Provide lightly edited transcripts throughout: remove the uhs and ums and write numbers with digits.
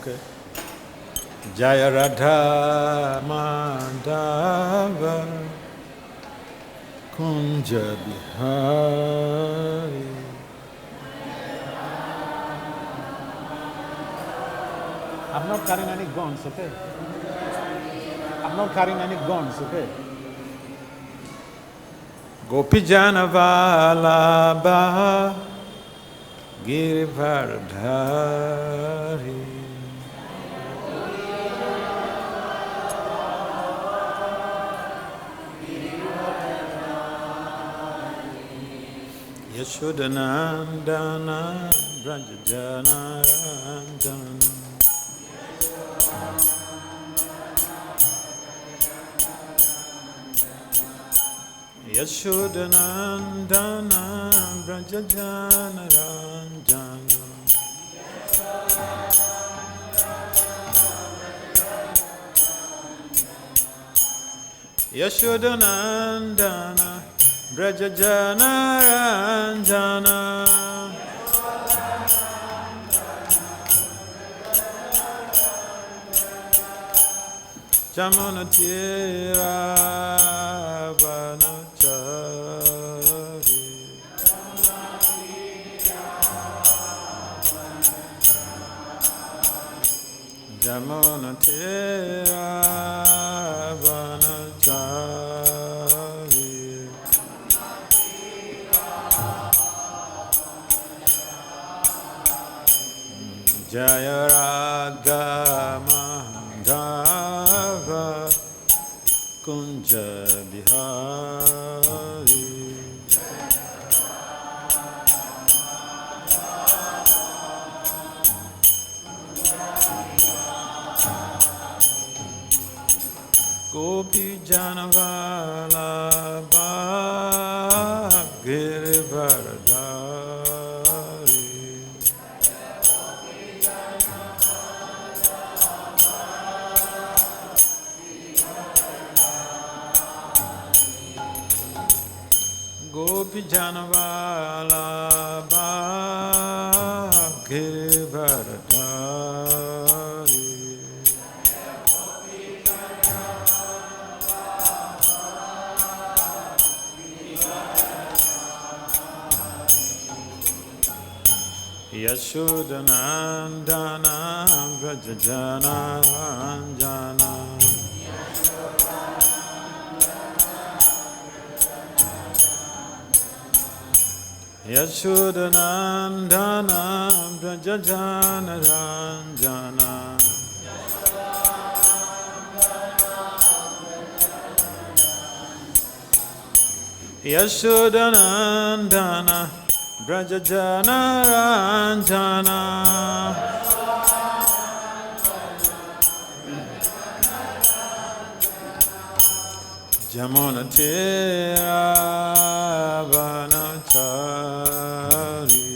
Okay. Jaya Radha Madhava Kunja Bihari. I'm not carrying any guns, okay? I'm not carrying any guns, okay? Gopijana Vallabha Girivardhari. Yashodanandana Brajajana Ranjana. Yashodanandana Brajajana Ranjana. Yashodanandana Brajajana Ranjana. Jamana Tira Vanachari. Jamana Tira Vanachari. Jaya Radha Madhava Kunja Bihari. Gopi Jana Vallabha Girivardhari. Gopi Jana Vallabha Girivardhari. Yashodanandana Brajajana Ranjana. Yashodanandana Brajajana Ranjana. Yashodanandana Brajajana Ranjana. Jamuna Tira Vanachari.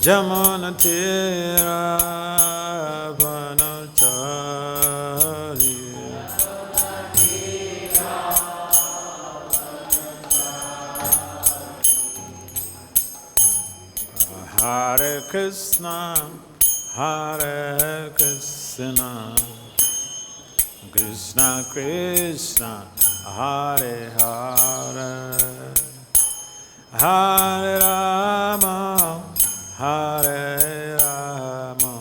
Jamuna Tira Vanachari. Hare Krishna, Hare Krishna, Krishna Krishna, Hare Hare, Hare Rama, Hare Rama,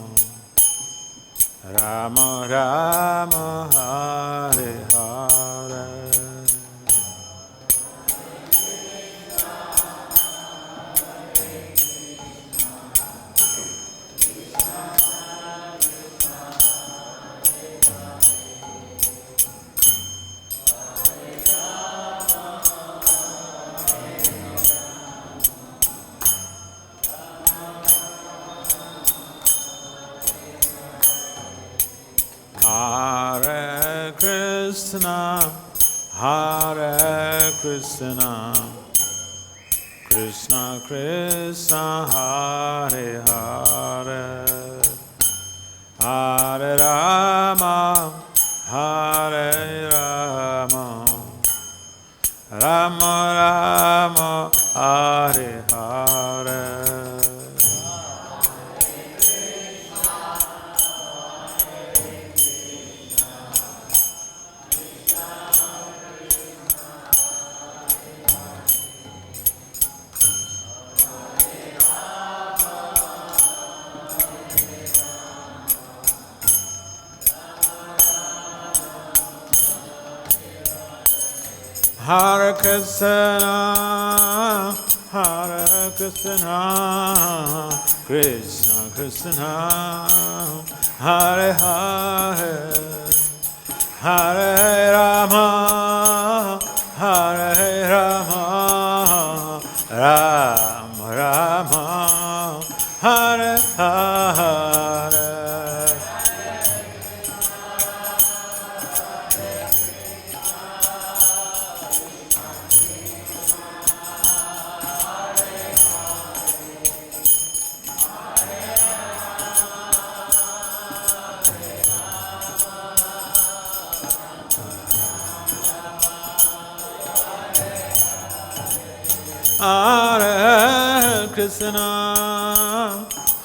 Rama Rama, Hare Hare. Hare Krishna, Hare Krishna, Krishna Krishna, Hare Hare, Hare Rama, Hare Rama, Rama Rama, Hare Hare Krishna, Hare Krishna, Krishna Krishna, Hare Hare, Hare Rama, Hare Rama, Rama Rama, Hare Hare. Hare Krishna,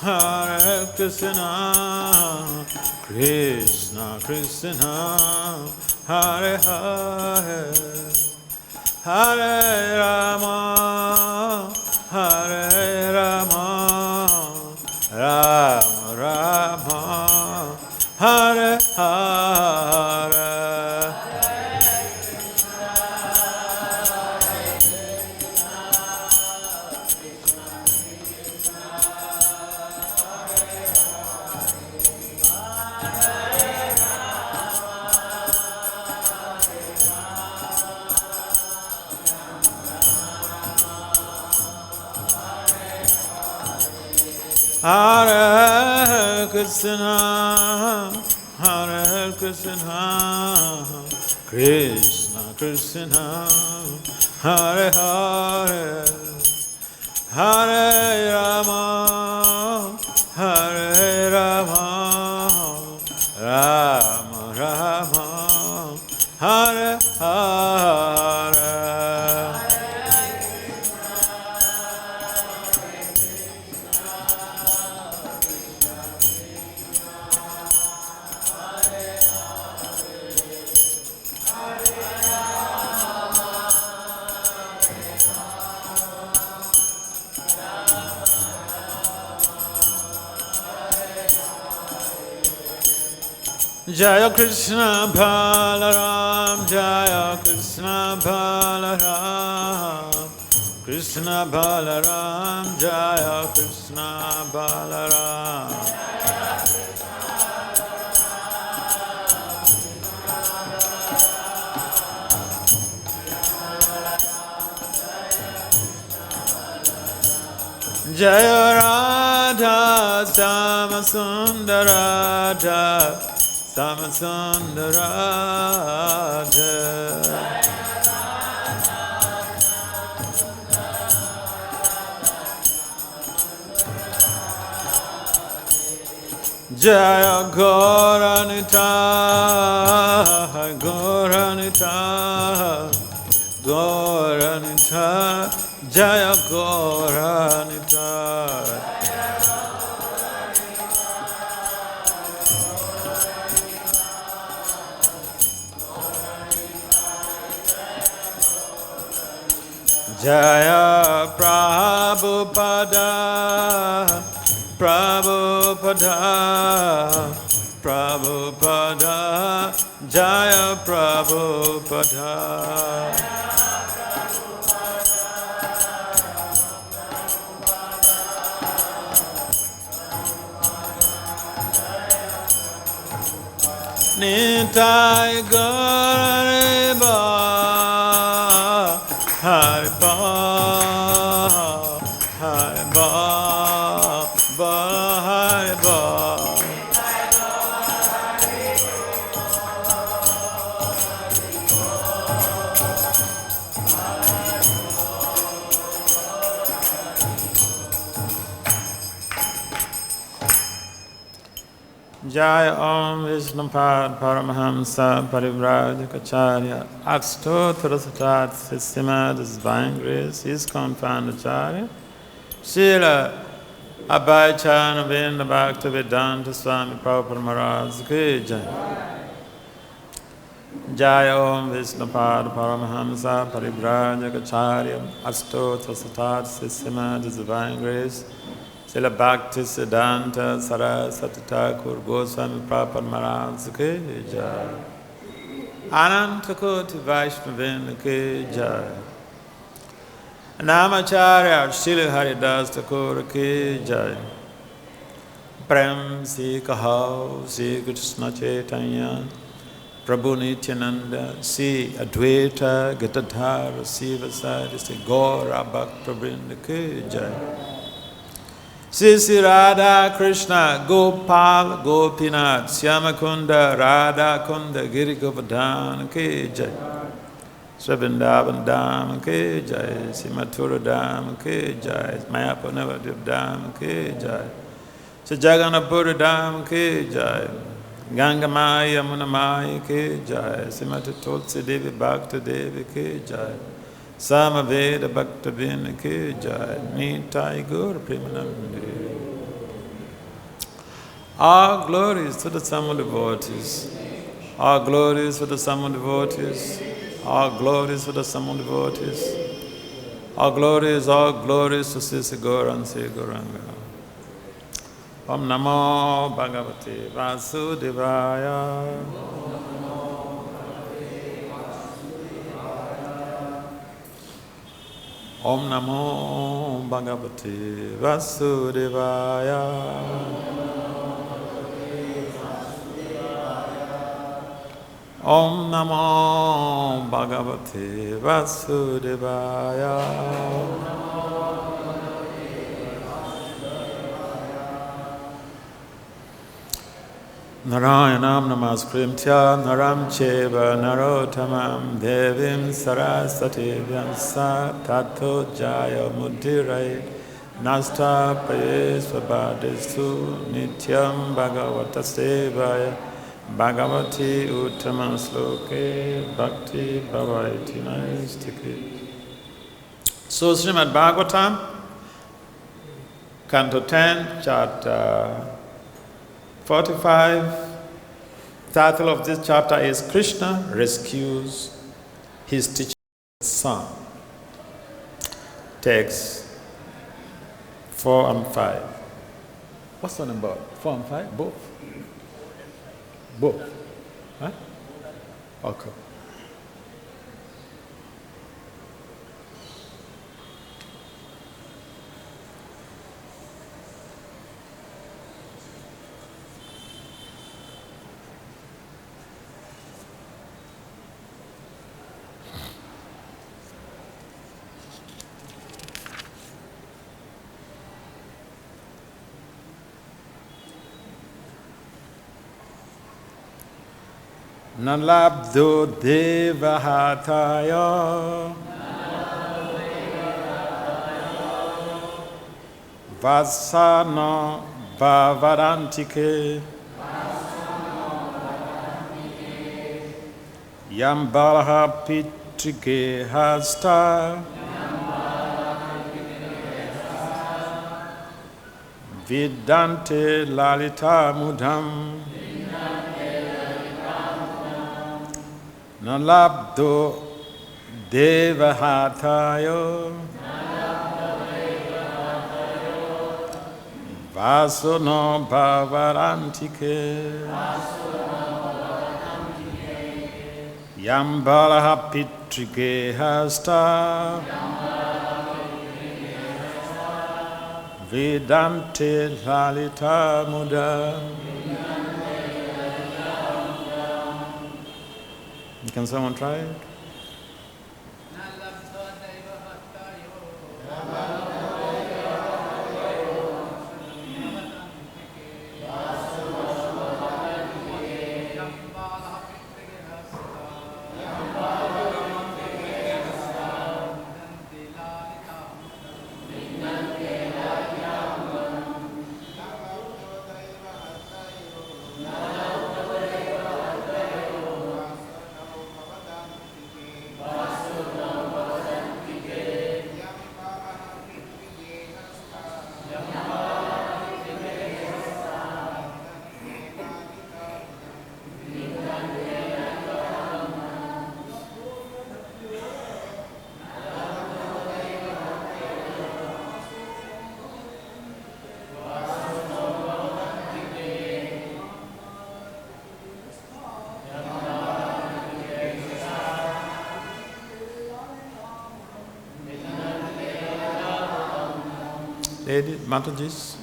Hare Krishna, Krishna Krishna, Hare Hare, Hare Rama, Hare Rama, Rama Rama, Hare Hare. Hare Krishna, Hare Krishna, Krishna Krishna, Hare Hare, Hare Rama, Hare Rama, Rama Rama, Hare Hare. Jaya Krishna Balarāma, Jaya Krishna Balarāma, Krishna Balarāma, Jaya Krishna Balarāma. Jaya Radha Samasundara Radha Samasundara Jaya Gauranita, Gauranita, Gauranita, Jaya Gauranita. Jaya Prabhupada, Prabhupada, Prabhupada, Jaya Prabhupada. Nitai Gaurava Haripa Haripa Haripa. Jaya Om Vishnupad Paramahamsa Parivrajacharya Akstotra Satat Sistema Divine Grace ISKCON Pandacharya Srila Abhayacharya Vrindavan Bhakti-vedanta Swami Prabhupada Maharaj Ki Jai. Jaya Om Vishnupad Paramahamsa Parivrajacharya Akstotra Satat Sistema Divine Grace Srila Bhakti Siddhanta Saraswati Thakur Goswami Prabhupada Maharaj Ki Jai. Anantakoti Vaishnavin Ki Jai. Namacharya Srila Haridas Thakur Ki Jai. Prem Si Kahau Si Krishna Chaitanya Prabhu Nityananda Si Advaita Gatadhara Si Vasadi Si Gaura Bhakta Vrinda Ki Jai. Sisi Radha Krishna Gopal Gopinath Syamakunda Radha Kunda Giri Govardhana Ki Jai. Vrindavan Dham Ki Jai. Mathura Dham Ki Jai. Mayapur Navadvip Dham Ki Jai. Jagannath-puri Dham Ki Jai. Ganga Maya Yamuna Maya Ki Jai. Srimati Tulsi Devi Bhakti Devi Ki Jai. Samaveda Bhakta Vina Ki Jai. Nitai Gaur Premanandi. All glories to the Sama devotees. All glories to the Sama devotees. All glories to the Sama devotees. All glories to Sisi Gaur and Sri Gauranga. Om Namo Bhagavate Vasudevaya. Om Namo Bhagavate Vasudevaya. Om Namo Bhagavate Vasudevaya. Narayanam namaskrimtya naram cheva narottamam devim saraswati vyamsa tato jaya mudirai nasta payesvabhadesu nityam bhagavata sevaya bhagavati uttamam sloke bhakti bhavaiti naistike. So Srimad Bhagavatam, Canto 10, Chapter 45. Title of this chapter is Krishna Rescues His Teacher's Son. Text 4 and 5. What's the number? 4 and 5? Both? Both. Huh? Okay. Na labdho daiva-hatayor vāsaḥ bhavad-antike yam bālāḥ pitṛ-geha-sthā vindante lālitā mudam na labdho daiva-hatayor vāso no bhavad-antike yam bālāḥ pitṛ-geha-sthā vindante lālitāḥ mudam. Can someone try it? labdho daiva-hatayor lady, Matajis.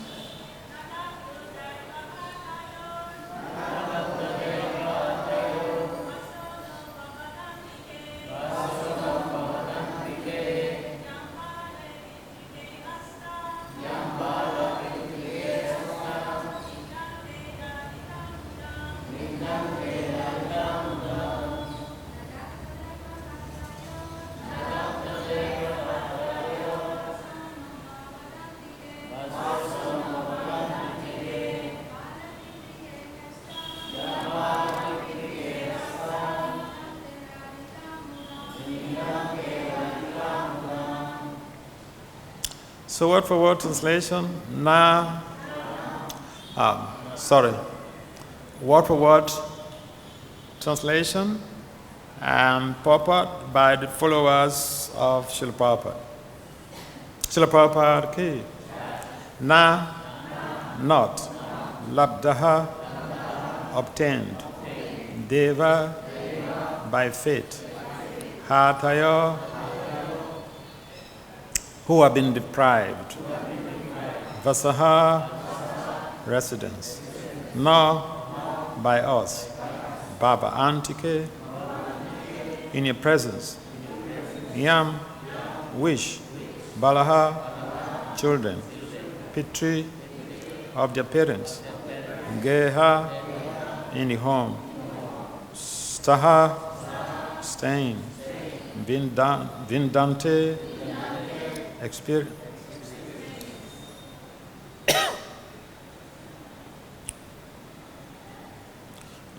So word for word translation, word for word translation and purport by the followers of Srila Prabhupada. Srila Prabhupada ki. Na, not. Labdhaḥ, obtained. Deva, by faith. Hatayoḥ, who have been deprived. Vāsaḥ, residence. No, by us. Bhavad-antike, in your presence. Yam, wish. Bālāḥ, children. Pitṛ, of their parents. Geha, in the home. Sthaḥ, staying. Vindante, experience.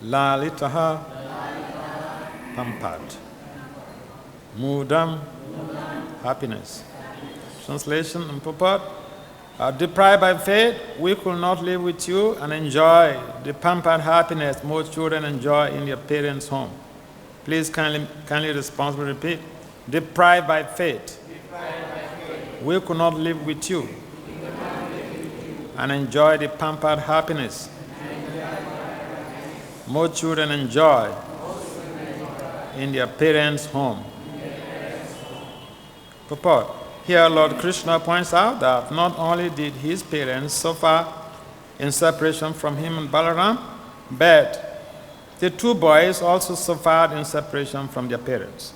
Lālitāḥ, pampered. Mudam, happiness. Translation and purport. Deprived by faith, we could not live with you and enjoy the pampered happiness most children enjoy in their parents' home. Please kindly responsibly repeat. Deprived by faith, we could not live with you and enjoy the pampered happiness most children enjoy in their parents' home. Purport. Here Lord Kṛṣṇa points out that not only did his parents suffer in separation from him and Balarāma, but the two boys also suffered in separation from their parents.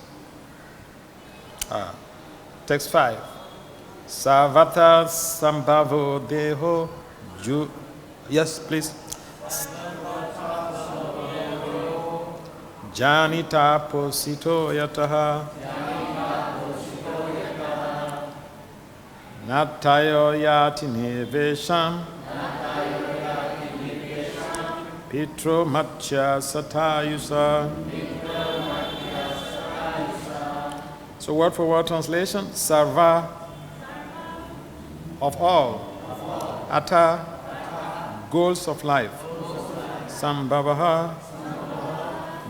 Text 5. Sarvata sambhavo deho ju. Yes, please. Janita posito yataha. Natayo yati nivesham. pitṛ-geha-sthā. So word for word translation, sarva, of all, ata, goals of life, sambhavaha,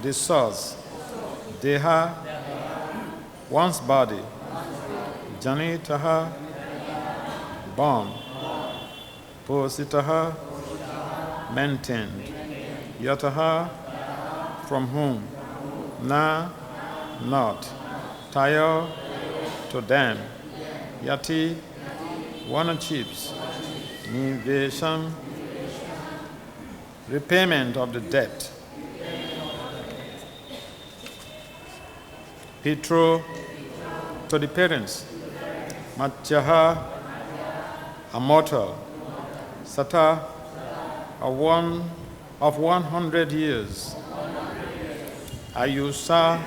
the source, deha, one's body, janitaha, born, positaha, maintained, yataha, from whom, na, not, tayo, to them, yati, one achieves, nivesham, repayment of the debt, pitṛ, to the parents, matyaha, a mortal, sata, of 100 years, ayusa,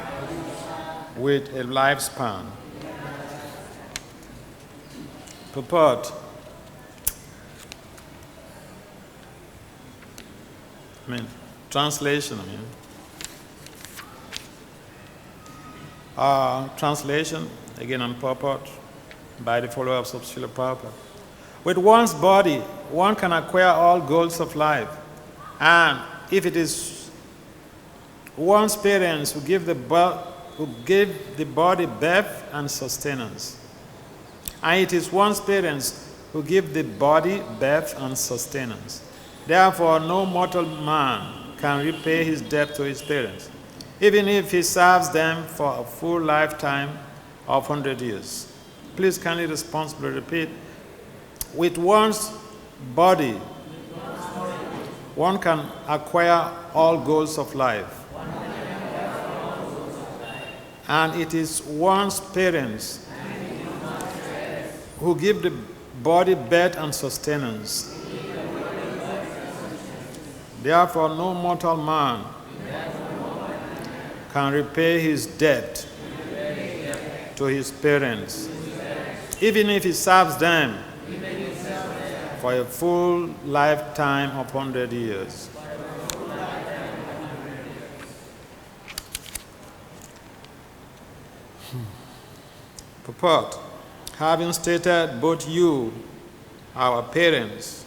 with a lifespan. Purport. Translation. Translation, again on purport, by the followers of Srila Prabhupada. With one's body, one can acquire all goals of life. And if it is one's parents who give the body birth and sustenance, and it is one's parents who give the body birth and sustenance. Therefore, no mortal man can repay his debt to his parents, even if he serves them for a full lifetime of 100 years. Please kindly responsibly repeat. With one's body, one can acquire all goals of life. And it is one's parents who give the body birth and sustenance. Therefore, no mortal man can repay his debt to his parents, even if he serves them for a full lifetime of 100 years. Purport. Having stated both you, our parents,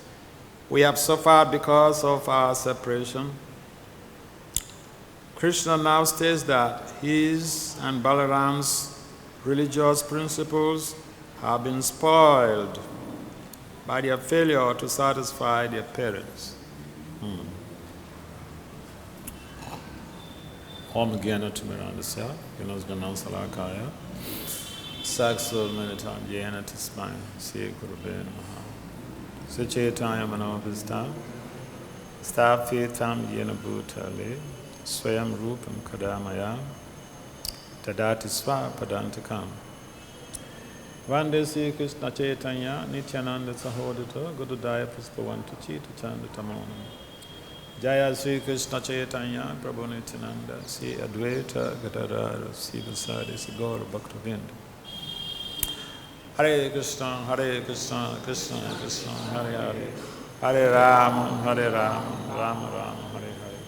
we have suffered because of our separation. Krishna now states that his and Balarāma's religious principles have been spoiled by their failure to satisfy their parents. Om Gyana Timirandasya, Gyanas Ganam Salakaya, Saxol Meditam Jena Tismai, Se Gurube Namaha, Sachetaya Manavista, Sthaḥ Yena Bhutale, Swayam Rupam Kadamaya, Tadati Sva Padantakam. Vande Sri Krishna Chaitanya, Nityananda Sahodita, Gurudaya Puspavantu Chita Chanda Tamonam. Jaya Sri Krishna Chaitanya, Prabhu Nityananda, Sri Advaita Gadadhara, Sri Vasudeva, Sri Gaura Bhakta-vrinda. Hare Krishna, Krishna Krishna, Hare Hare, Hare Rama, Rama Rama, Hare Hare.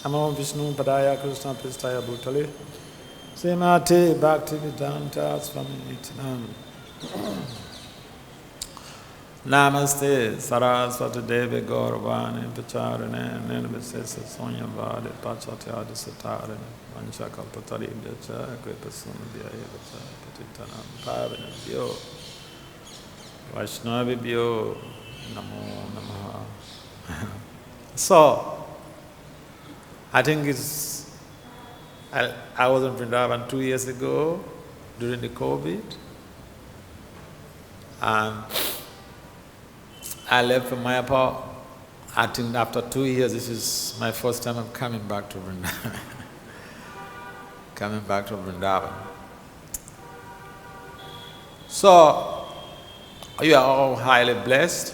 Namo Vishnu Padaya Krishna Pristaya Bhutale, Srimati Bhakti-vedanta Swami Nityananda. Namaste Saraswati Devi Gauravani Pacharane Nirvisesa Sonyavadi Pachatyadi Satarane Vanchakalpataribhyacha Kripasunabhyayevacha Patitanam Pavanabhyo Vaishnavibhyo Namo Namaha. So, I think I was in Vrindavan 2 years ago during the COVID, and I left from Mayapur. I think after 2 years, this is my first time I'm coming back to Vrindavan. So, you are all highly blessed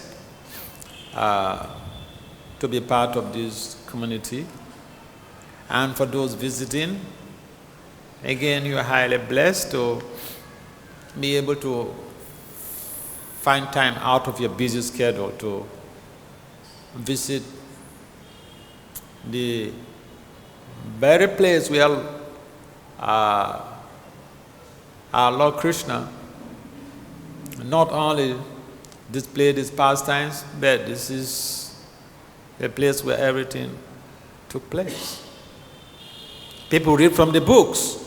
to be part of this community. And for those visiting, again, you are highly blessed to be able to find time out of your busy schedule to visit the very place where our Lord Kṛṣṇa not only displayed his pastimes, but this is a place where everything took place. People read from the books.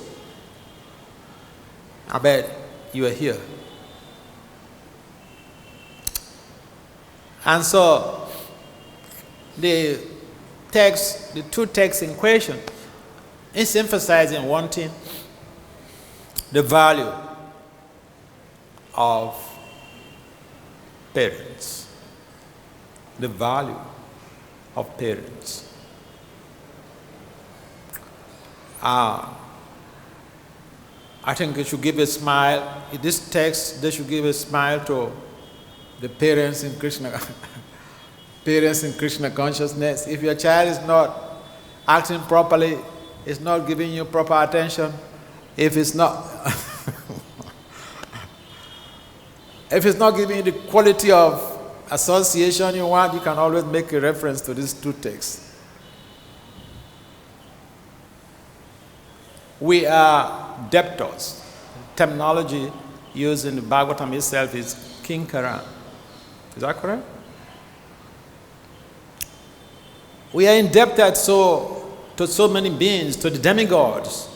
I bet you are here. And so, the two texts in question is emphasizing one thing: the value of parents. The value of parents. I think it should give a smile. In this text, they should give a smile to the parents in Krishna, parents in Krishna consciousness. If your child is not acting properly, is not giving you proper attention, if it's not giving you the quality of association you want, you can always make a reference to these two texts. We are debtors. Terminology used in the Bhagavatam itself is kinkara. Is that correct? We are indebted to so many beings, to the demigods.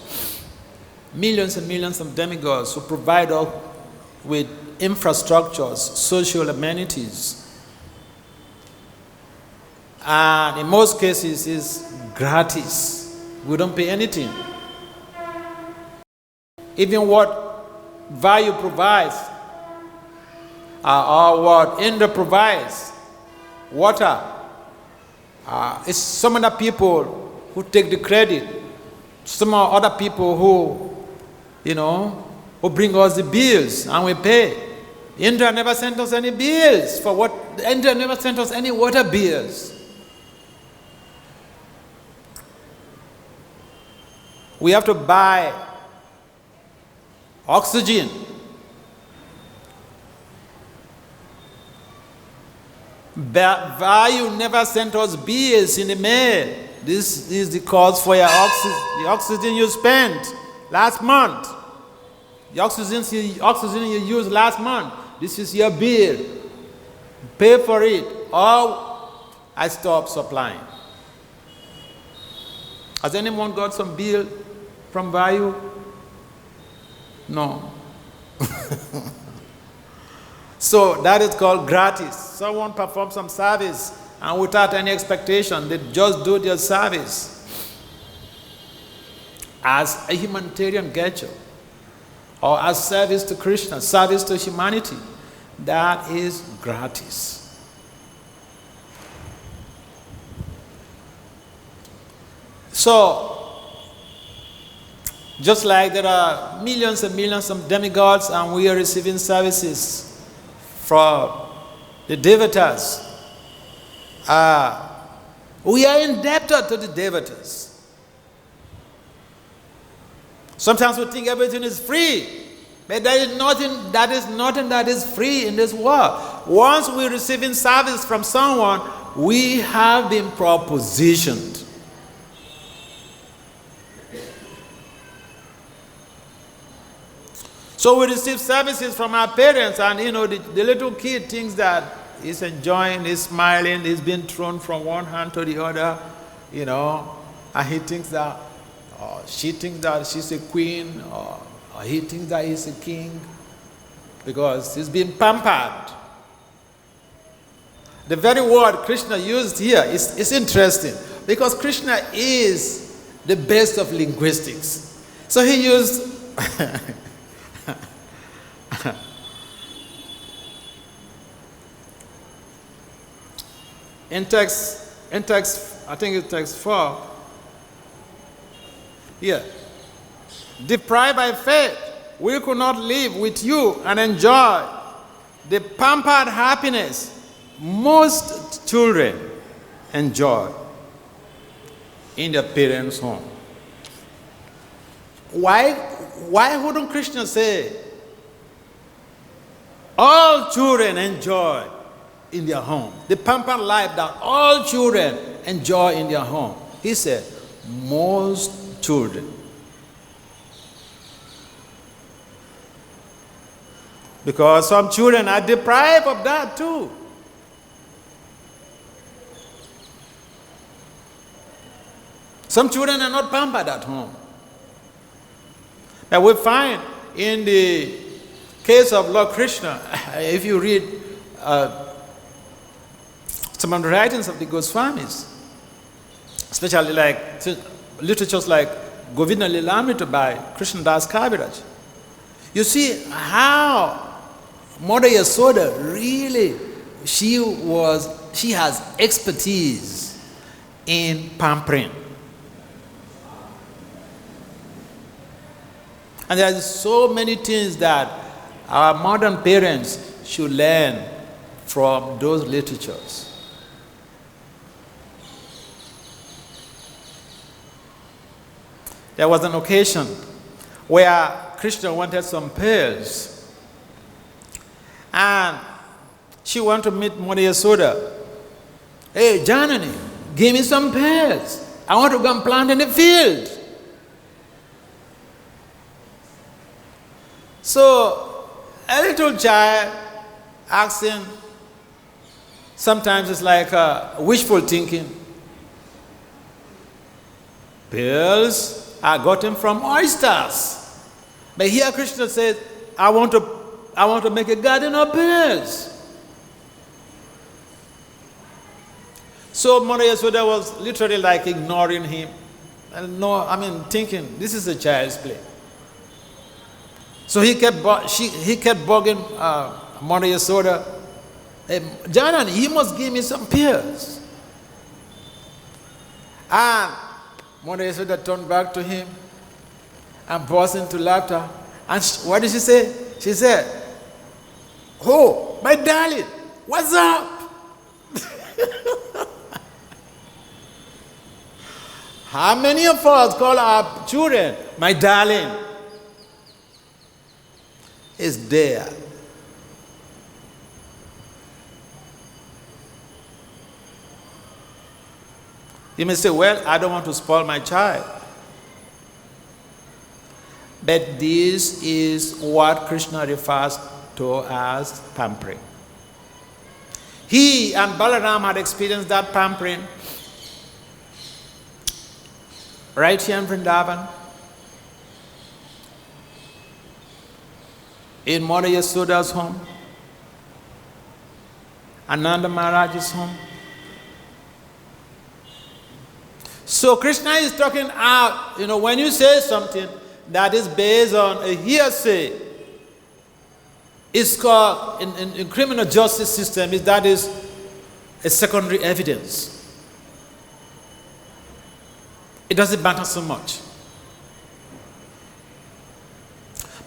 Millions and millions of demigods who provide us with infrastructures, social amenities. And in most cases, it's gratis. We don't pay anything. Even what value provides or what Indra provides, water. It's some other people who take the credit. Some other people who, who bring us the bills and we pay. Indra never sent us any bills for what? Indra never sent us any water bills. We have to buy oxygen. Vayu never sent us bills in the mail. This is the cost for your the oxygen you spent last month. The oxygen you used last month. This is your bill. Pay for it, or I stop supplying. Has anyone got some bill from Vayu? No. So that is called gratis. Someone performs some service and without any expectation, they just do their service as a humanitarian gesture or as service to Krishna, service to humanity. That is gratis. So, just like there are millions and millions of demigods and we are receiving services from the devatas, we are indebted to the devatas. Sometimes we think everything is free, but there is nothing that is free in this world. Once we are receiving service from someone, we have been propositioned. So we receive services from our parents, and the little kid thinks that he's enjoying, he's smiling, he's being thrown from one hand to the other, and he thinks that, or she thinks that she's a queen, or he thinks that he's a king, because he's being pampered. The very word Krishna used here is interesting, because Krishna is the best of linguistics. So he used in text, I think it's text 4. Here. Deprived by faith, we could not live with you and enjoy the pampered happiness most children enjoy in their parents' home. Why wouldn't Krishna say all children enjoy in their home? The pampered life that all children enjoy in their home. He said, most children. Because some children are deprived of that too. Some children are not pampered at home. But we find in the case of Lord Kṛṣṇa, if you read some of the writings of the Goswamis, especially like literatures like Govinda Lilamrita by Krishna Das Kaviraj, you see how Mother Yasoda really, she has expertise in pampering. And there are so many things that our modern parents should learn from those literatures. There was an occasion where Krishna wanted some pearls. And she wanted to meet Mother Yasoda. Hey, Janani, give me some pearls. I want to go and plant in the field. So, a little child asking, sometimes it's like wishful thinking. Pearls are gotten from oysters. But here Krishna says, I want to make a garden of pearls. So Mother Yasoda was literally like ignoring him. And thinking, this is a child's play. So he kept bugging Mother Yasoda, Janani, you must give me some pears. And Mother Yasoda turned back to him and burst into laughter. And what did she say? She said, "Oh, my darling, what's up?" How many of us call our children, my darling? It's there. You may say, well, I don't want to spoil my child. But this is what Krishna refers to as pampering. He and Balarāma had experienced that pampering right here in Vrindavan, in Mother Yasoda's home, Ananda Maharaj's home. So Krishna is talking out, when you say something that is based on a hearsay, it's called, in criminal justice system, that is a secondary evidence. It doesn't matter so much.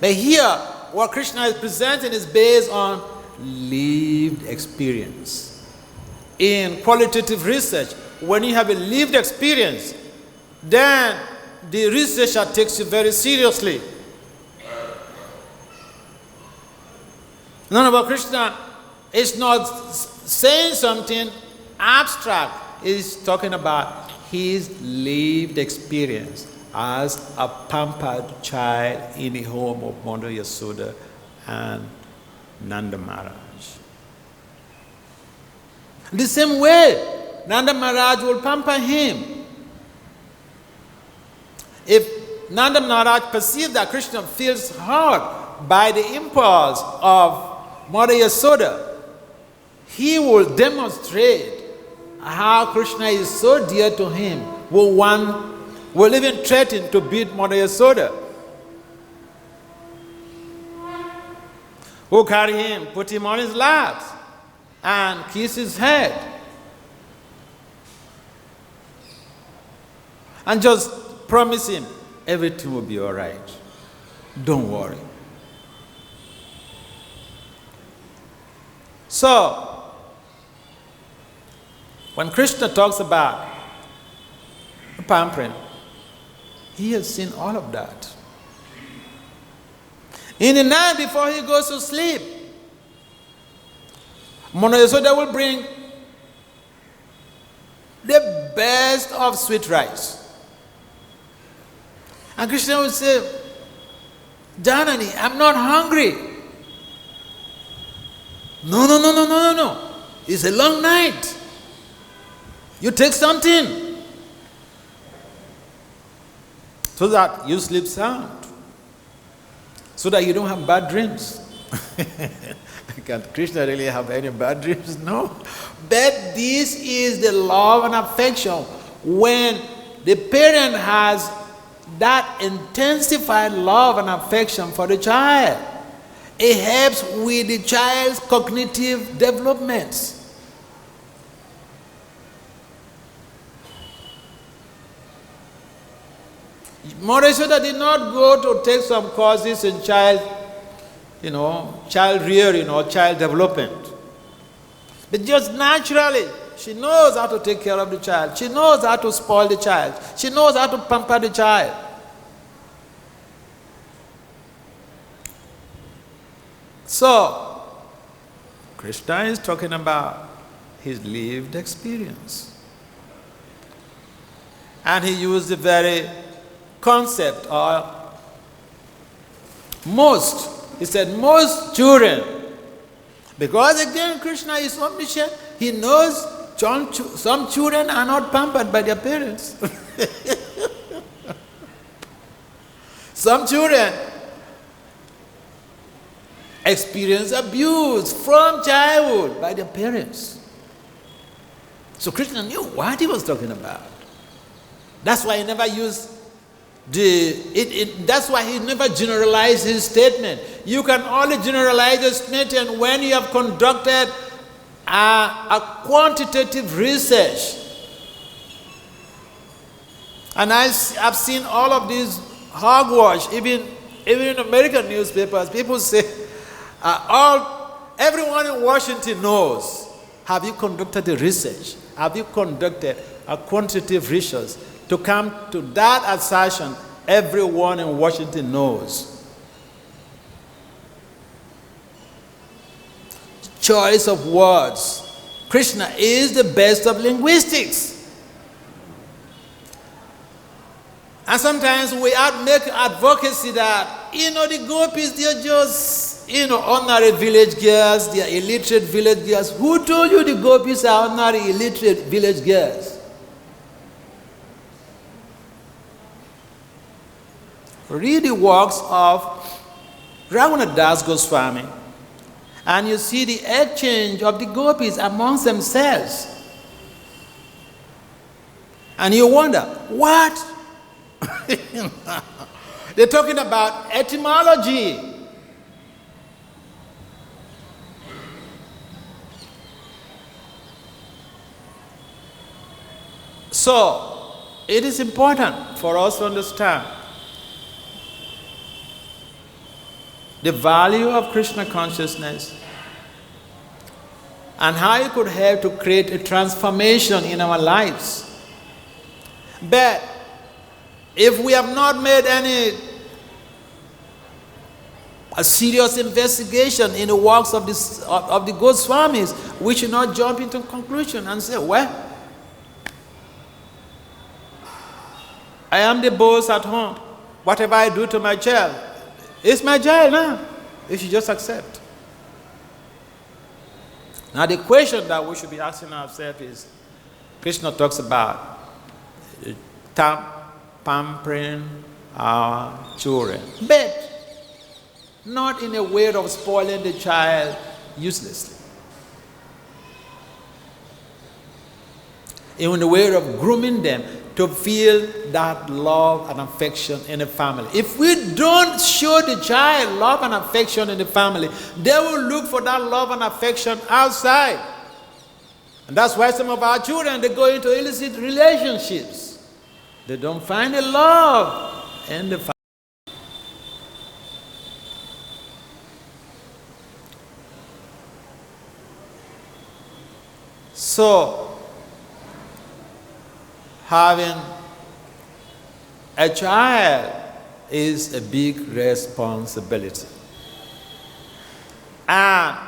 But here, what Krishna is presenting is based on lived experience. In qualitative research, when you have a lived experience, then the researcher takes you very seriously. None about Krishna is not saying something abstract. He's talking about his lived experience as a pampered child in the home of Mother Yasoda and Nanda Maharaj. The same way, Nanda Maharaj will pamper him. If Nanda Maharaj perceives that Krishna feels hurt by the impulse of Mother Yasoda, he will demonstrate how Krishna is so dear to him, will even threaten to beat Mother Yasoda. Will carry him, put him on his lap, and kiss his head. And just promise him, everything will be all right. Don't worry. So, when Krishna talks about pampering, he has seen all of that. In the night before he goes to sleep, Mother Yasoda will bring the best of sweet rice. And Krishna will say, Janani, I'm not hungry. No. It's a long night. You take something so that you sleep sound, so that you don't have bad dreams. Can Krishna really have any bad dreams? No. But this is the love and affection. When the parent has that intensified love and affection for the child, it helps with the child's cognitive developments. Mother Yasoda did not go to take some courses in child rearing or child development. But just naturally, she knows how to take care of the child. She knows how to spoil the child. She knows how to pamper the child. So, Krishna is talking about his lived experience. And he used the very concept of most. He said most children. Because again, Krishna is omniscient. He knows some children are not pampered by their parents. Some children experience abuse from childhood by their parents. So Krishna knew what he was talking about. That's why he never used That's why he never generalized his statement. You can only generalize a statement when you have conducted a quantitative research. And I've seen all of these hogwash, even in American newspapers. People say, everyone in Washington knows. Have you conducted a research? Have you conducted a quantitative research to come to that assertion? Everyone in Washington knows. Choice of words. Krishna is the best of linguistics. And sometimes we make advocacy that, the gopis, they are just, ordinary village girls, they are illiterate village girls. Who told you the gopis are ordinary illiterate village girls? Read the works of Raghunath Das Goswami, and you see the exchange of the gopis amongst themselves. And you wonder, what? They're talking about etymology. So, it is important for us to understand the value of Krishna consciousness and how it could help to create a transformation in our lives. But if we have not made a serious investigation in the works of the Goswamis, we should not jump into conclusion and say, well, I am the boss at home. Whatever I do to my child, it's my child now. You should just accept. Now the question that we should be asking ourselves is, Krishna talks about pampering our children, but not in a way of spoiling the child uselessly. In a way of grooming them to feel that love and affection in the family. If we don't show the child love and affection in the family, they will look for that love and affection outside. And that's why some of our children, they go into illicit relationships. They don't find the love in the family. So, having a child is a big responsibility. And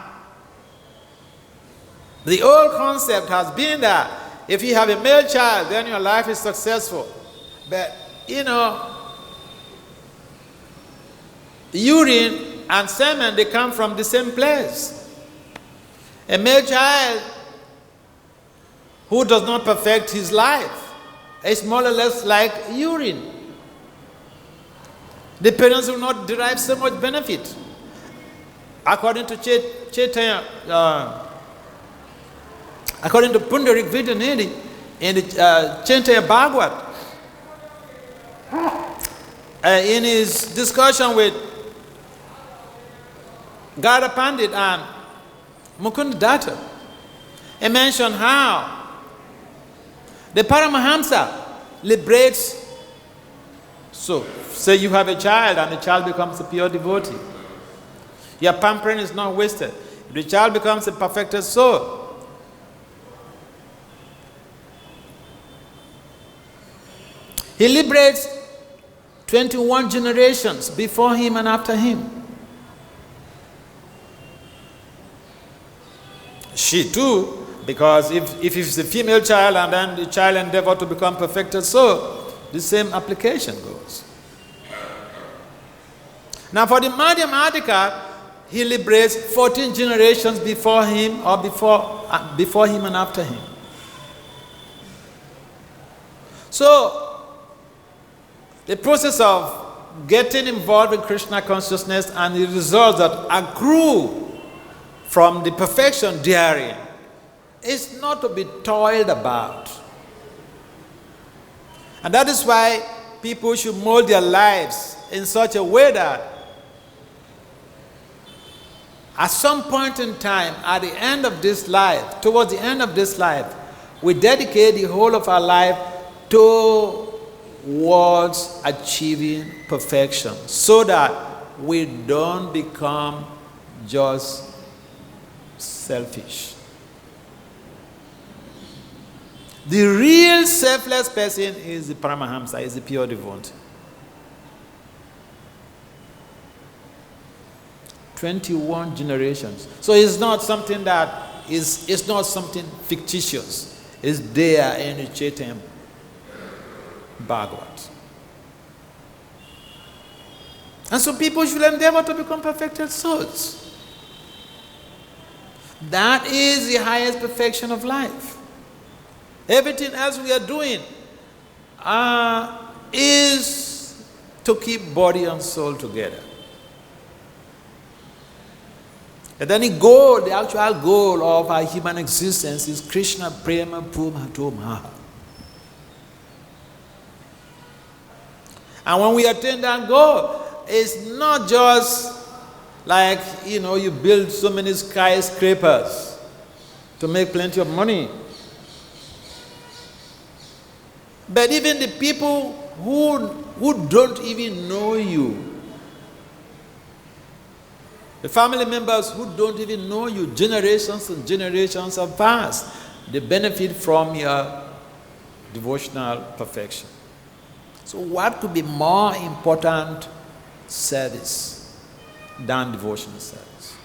the old concept has been that if you have a male child, then your life is successful. But, urine and semen, they come from the same place. A male child who does not perfect his life is more or less like urine. The parents will not derive so much benefit. According to according to Pundarik Vidanedi in the Chaitanya Bhagavad, in his discussion with Gada Pandit and Mukunda Datta, he mentioned how the Paramahamsa liberates. So, say you have a child and the child becomes a pure devotee. Your pampering is not wasted. If the child becomes a perfected soul, he liberates 21 generations before him and after him. She too, because if it's a female child and then the child endeavor to become perfected soul, the same application goes. Now for the Madhyamādika, he liberates 14 generations before him or before him and after him. So, the process of getting involved in Krishna consciousness and the results that accrue from the perfection therein is not to be toiled about. And that is why people should mold their lives in such a way that at some point in time, at the end of this life, towards the end of this life, we dedicate the whole of our life towards achieving perfection, so that we don't become just selfish. The real selfless person is the Paramahamsa, is the pure devotee. 21 generations. So it's not something that it's not something fictitious. It's there in the Chaitanya Bhagavat. And so people should endeavor to become perfected souls. That is the highest perfection of life. Everything else we are doing is to keep body and soul together. And then the goal, the actual goal of our human existence is Krishna Prema Purport. And when we attain that goal, it's not just like, you build so many skyscrapers to make plenty of money. But even the people who don't even know you, the family members who don't even know you, generations and generations have passed, they benefit from your devotional perfection. So what could be more important service than devotional service?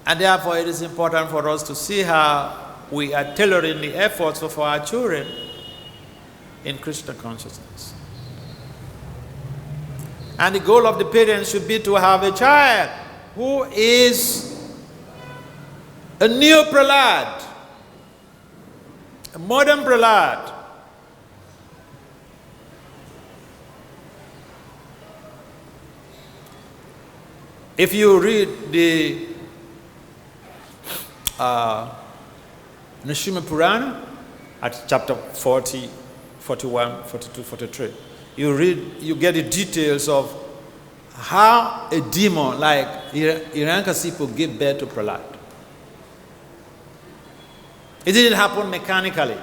And therefore it is important for us to see how we are tailoring the efforts of our children in Krishna consciousness. And the goal of the parents should be to have a child who is a new Prahlad, a modern Prahlad. If you read the Nrsimha Purana at chapter 40, 41, 42, 43, you get the details of how a demon like Hiranyakasipu gave birth to Prahlad. It didn't happen mechanically.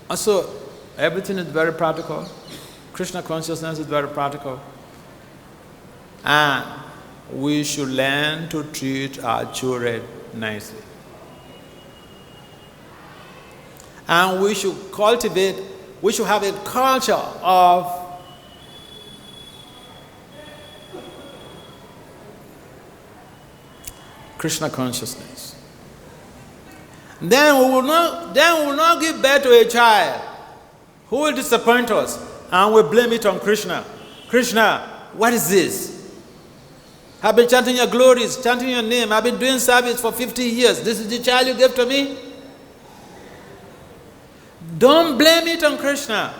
And so everything is very practical. Krishna consciousness is very practical. And we should learn to treat our children nicely. And we should have a culture of Krishna consciousness. Then we will not give birth to a child who will disappoint us, and we blame it on Krishna. Krishna, what is this? I've been chanting your glories, chanting your name. I've been doing service for 50 years. This is the child you gave to me? Don't blame it on Krishna.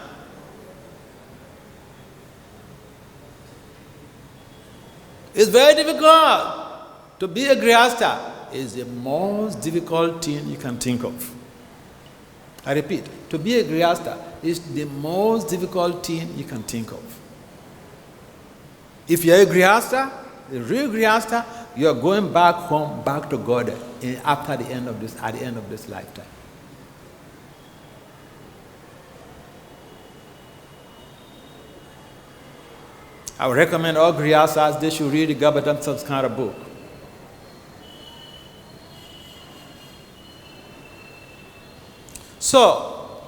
It's very difficult. To be a grihastha is the most difficult thing you can think of. I repeat, to be a grihastha is the most difficult thing you can think of. If you're a grihastha, the real grihastha, you are going back home, back to God at the end of this lifetime. I would recommend all grihasthas, they should read the Bhagavad Sanskara book. So,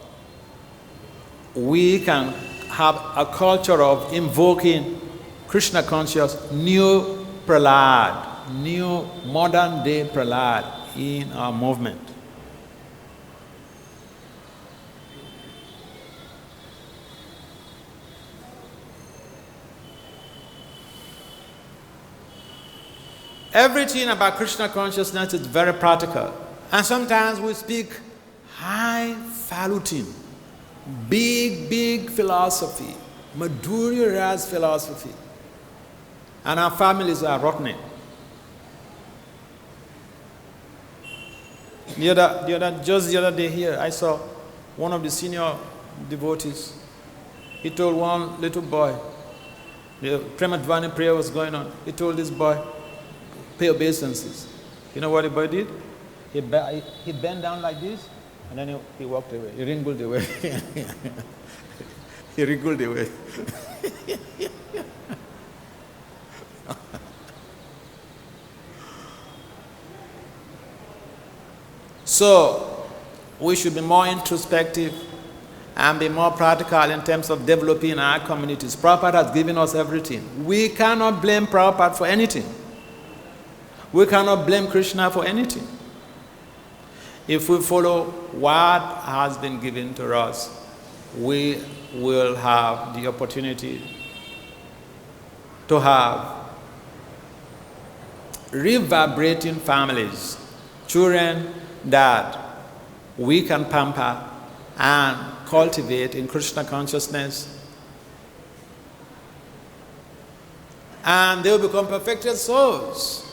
we can have a culture of invoking Krishna conscious new Prahlad, new modern day Prahlad in our movement. Everything about Krishna consciousness is very practical. And sometimes we speak highfalutin, big philosophy, Madhurya Ras philosophy. And our families are rotting. Just the other day here, I saw one of the senior devotees. He told one little boy, the Premadvani prayer was going on. He told this boy, pay obeisances. You know what the boy did? He bent down like this, and then he walked away. He wriggled away. He wriggled away. So, we should be more introspective and be more practical in terms of developing our communities. Prabhupada has given us everything. We cannot blame Prabhupada for anything. We cannot blame Krishna for anything. If we follow what has been given to us, we will have the opportunity to have reverberating families, children that we can pamper and cultivate in Krishna consciousness, and they will become perfected souls.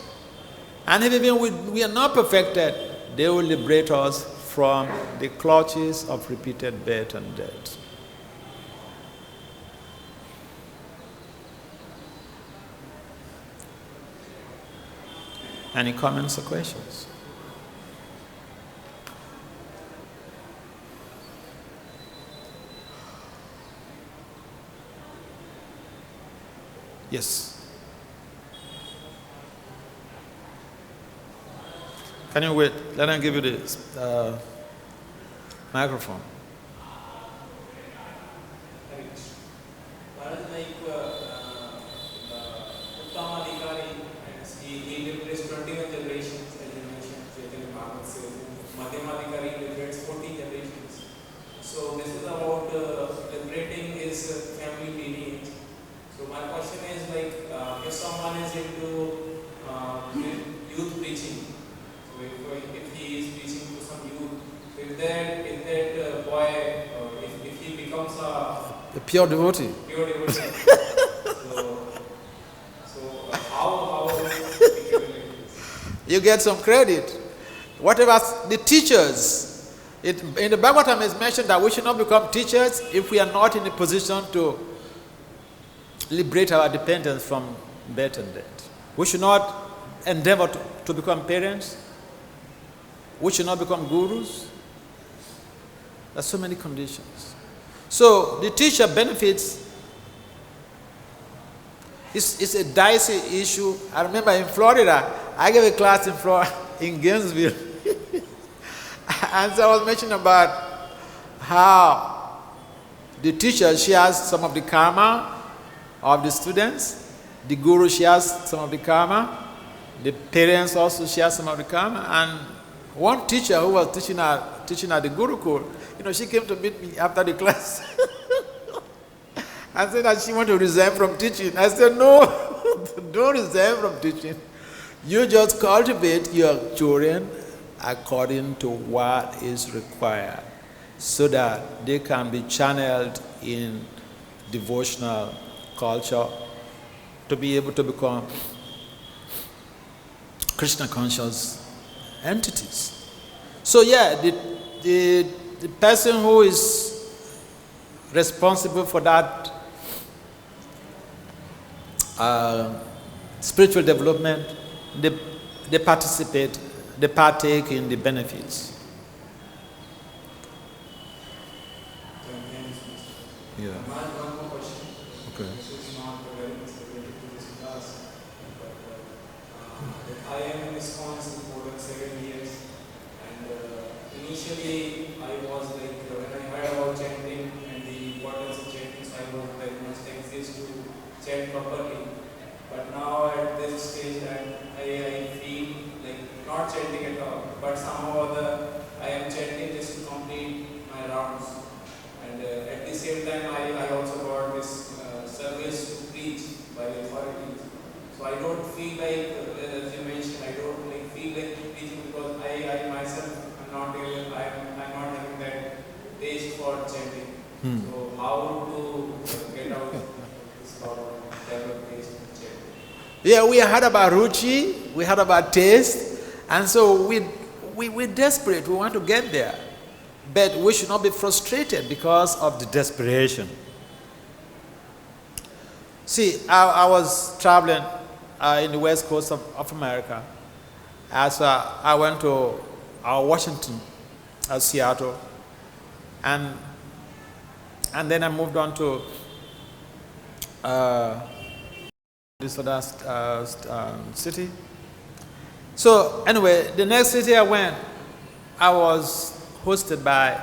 And if even we are not perfected, they will liberate us from the clutches of repeated birth and death. Any comments or questions? Yes. Can you wait? Let me give you the microphone. He replaced 21 generations, as you mentioned, Chaitanya Bhagavat says. Madhyamadikari liberates 14 generations. So this is about liberating his family lineage. So my question is like, if someone is into youth preaching, so if he is preaching to some youth, if that boy, if he becomes a pure devotee, so how you get some credit. Whatever the teachers, in the Bhagavatam is mentioned that we should not become teachers if we are not in a position to liberate our dependence from birth and death. We should not endeavor to become parents. We should not become gurus. There are so many conditions. So the teacher benefits. It's a dicey issue. I remember in Florida, I gave a class in Gainesville. And so I was mentioning about how the teacher shares some of the karma of the students, the guru shares some of the karma, the parents also share some of the karma, and one teacher who was teaching at the Gurukul, she came to meet me after the class and said that she wanted to resign from teaching. I said, no, don't resign from teaching. You just cultivate your children according to what is required so that they can be channeled in devotional culture to be able to become Krishna conscious entities. So yeah, the person who is responsible for that spiritual development, they participate, they partake in the benefits. Yeah. One more question. Okay. This is not very much related to this class, but I am in ISKCON since more than 7 years, and initially I was like, when I heard about chanting and the importance of chanting, so I was very much anxious to chant properly. But now at this stage I feel like not chanting at all, but somehow or other I am chanting just to complete my rounds. And at the same time, I also got this service to preach by the authorities. So I don't feel like, as you mentioned, I don't feel like preaching because I myself am not having that taste for chanting. So how to get out this sort of develop taste in chanting? Yeah, we heard about ruchi, we heard about taste, and so we're desperate, we want to get there. But we should not be frustrated because of the desperation. See, I was traveling in the west coast of America. As I went to Washington, Seattle, and then I moved on to this other city. So anyway, the next city I went, I was hosted by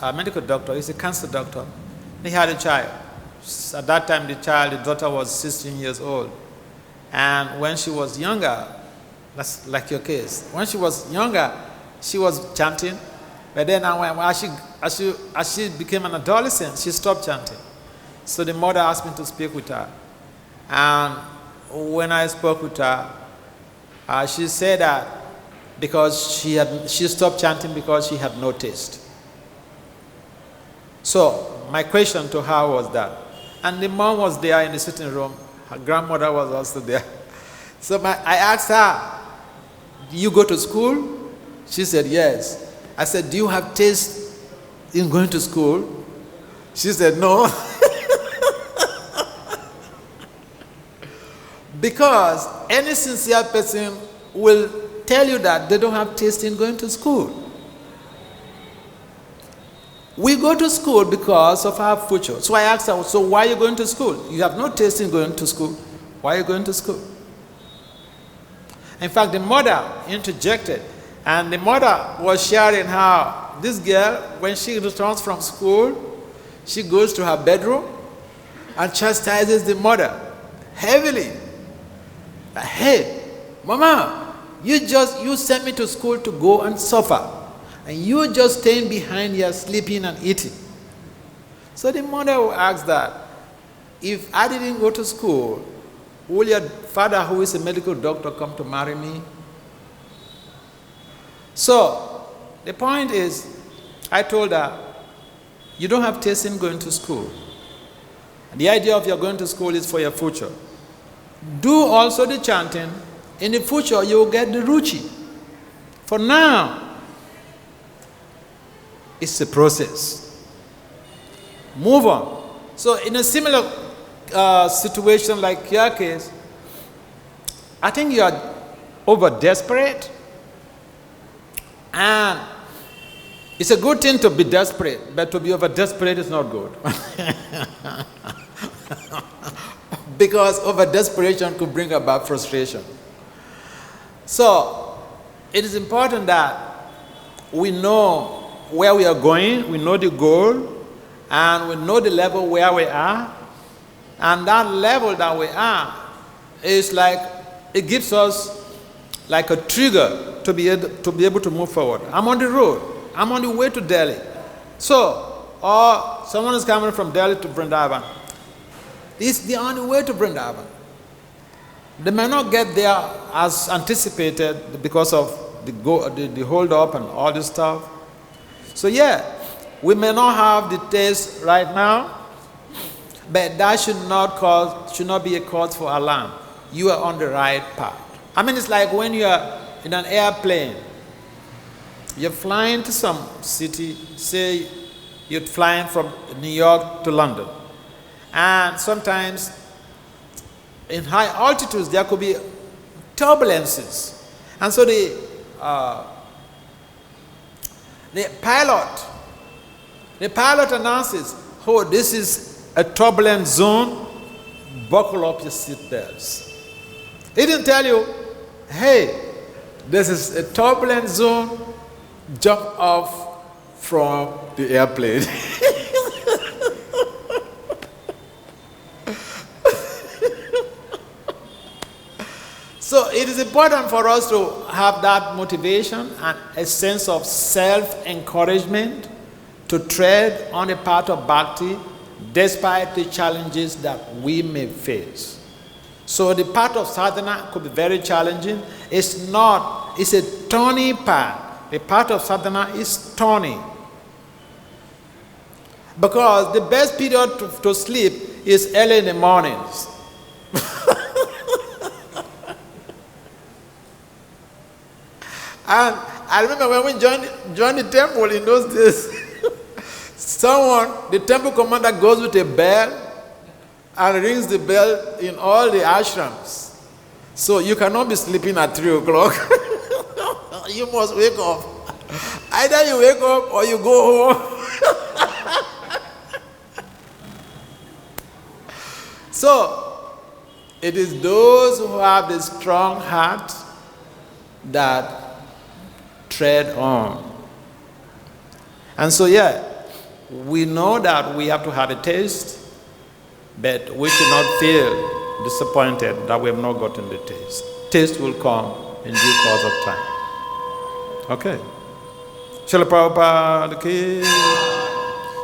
a medical doctor. He's a cancer doctor. He had a child. At that time, the daughter was 16 years old. And when she was younger, that's like your case. When she was younger, she was chanting. But then as she became an adolescent, she stopped chanting. So the mother asked me to speak with her. And when I spoke with her, she said that because she stopped chanting because she had no taste. So my question to her was that. And the mom was there in the sitting room. Her grandmother was also there. So I asked her, do you go to school? She said, yes. I said, do you have taste in going to school? She said, no. Because any sincere person will tell you that they don't have taste in going to school. We go to school because of our future. So I asked her, so why are you going to school? You have no taste in going to school. Why are you going to school? In fact, the mother interjected, and the mother was sharing how this girl, when she returns from school, she goes to her bedroom and chastises the mother heavily. Hey, Mama, you sent me to school to go and suffer. And you just staying behind here sleeping and eating. So the mother will ask that, if I didn't go to school, will your father, who is a medical doctor, come to marry me? So the point is, I told her, you don't have taste in going to school. And the idea of your going to school is for your future. Do also the chanting. In the future, you will get the ruchi. For now, it's a process. Move on. So in a similar situation like your case, I think you are over desperate, and it's a good thing to be desperate, but to be over desperate is not good. Because over desperation could bring about frustration. So it is important that we know where we are going, we know the goal, and we know the level where we are. And that level that we are is like, it gives us like a trigger to be able to move forward. I'm on the road. I'm on the way to Delhi. So, or someone is coming from Delhi to Vrindavan. They're on the way to Vrindavan. They may not get there as anticipated because of the hold up and all this stuff. So yeah, we may not have the taste right now, but that should not be a cause for alarm. You are on the right path. I mean, it's like when you are in an airplane. You're flying to some city, say you're flying from New York to London. And sometimes in high altitudes there could be turbulences. And so the pilot announces, oh, this is a turbulent zone, buckle up your seatbelts. He didn't tell you, hey, this is a turbulent zone, jump off from the airplane. So it is important for us to have that motivation and a sense of self-encouragement to tread on the path of bhakti despite the challenges that we may face. So the path of sadhana could be very challenging. It's a thorny path. The path of sadhana is thorny. Because the best period to sleep is early in the mornings. And I remember when we joined the temple in those days, the temple commander goes with a bell and rings the bell in all the ashrams. So you cannot be sleeping at 3 o'clock. You must wake up. Either you wake up or you go home. So, it is those who have the strong heart that tread on. And so, we know that we have to have a taste, but we should not feel disappointed that we have not gotten the taste. Taste will come in due course of time. Okay. Srila Prabhupada ki,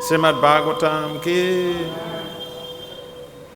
Srimad Bhagavatam ki,